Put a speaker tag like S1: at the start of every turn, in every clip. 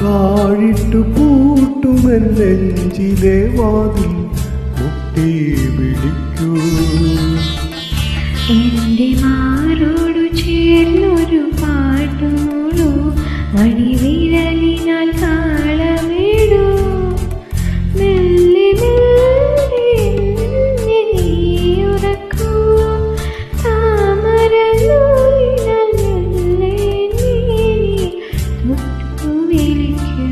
S1: താഴിട്ടു പൂട്ടുമെൻ നെഞ്ചിലെ വാതിൽ മുട്ടി വിളിക്കൂ.
S2: എന്റെ മാറോടു ചേർന്നൊരു പാട്ടുമൂളൂ, മണിവിരലിനാൽ താളമിടൂ. മെല്ലെ മെല്ലെ നീ ഉറക്കൂ, താമരനൂലിനാൽ മെല്ലെ നീ തൊട്ടു വിളിക്കൂ.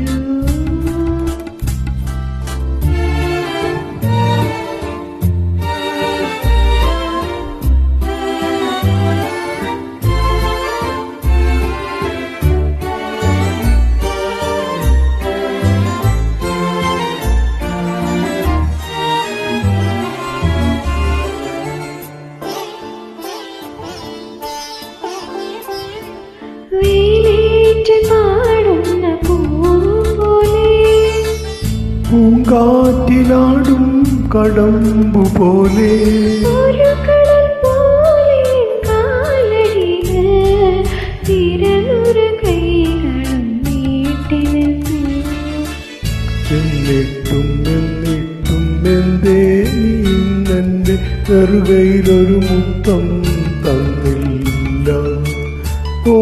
S1: പൂങ്കാറ്റിലാടും കടമ്പു പോലെ എന്നിട്ടും എന്നിട്ടും എന്തേ നിന്നെ നെറുകയിലൊരു മുത്തം തന്നില്ല. ഓ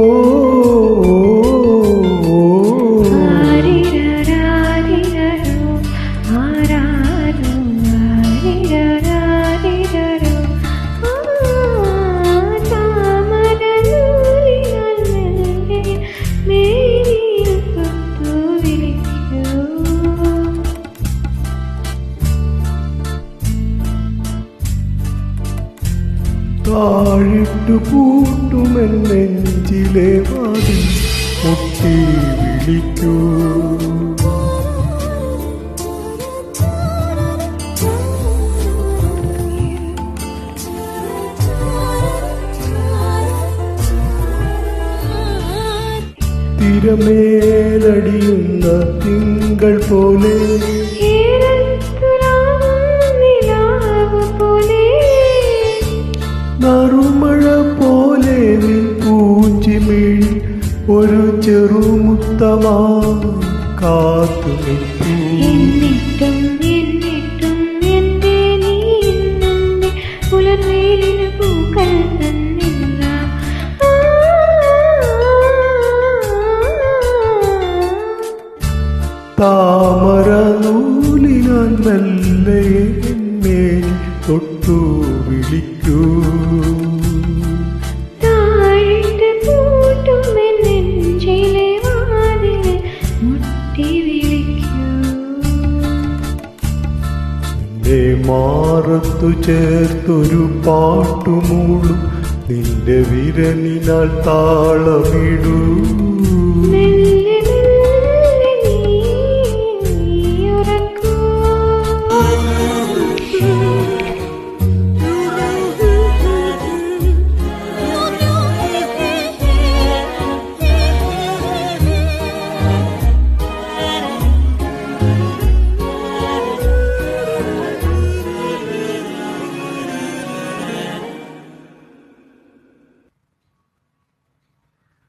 S1: താഴിട്ടു പൂട്ടുമെൻ നെഞ്ചിലെ വാതിൽ മുട്ടി വിളിക്കൂ. തിരമേലടിയുന്ന തിങ്കൾ പോലെ നറുമഴ പോലെ പൂഞ്ചിമിഴി ഒരു ചെറുമുത്തമാ കാത്തു നിൽക്കൂ.
S2: എന്നിട്ടും എന്നിട്ടും എന്റെ നീ ഇന്നെ പുലർവേലിന് പൂക്കൾ തന്നില്ല.
S1: താമര നൂലിനാൽ മെല്ലെ എന്നെ തൊട്ടു വിളിക്കൂ.
S2: താഴിട്ട് പൂട്ടുമെൻ നെഞ്ചിലെ വാതിൽ മുട്ടി വിളിക്കൂ.
S1: നിന്റെ മാറത്തു ചേർത്തൊരു പാട്ടുമൂളും നിന്റെ വിരലിനാൽ താളമിടൂ.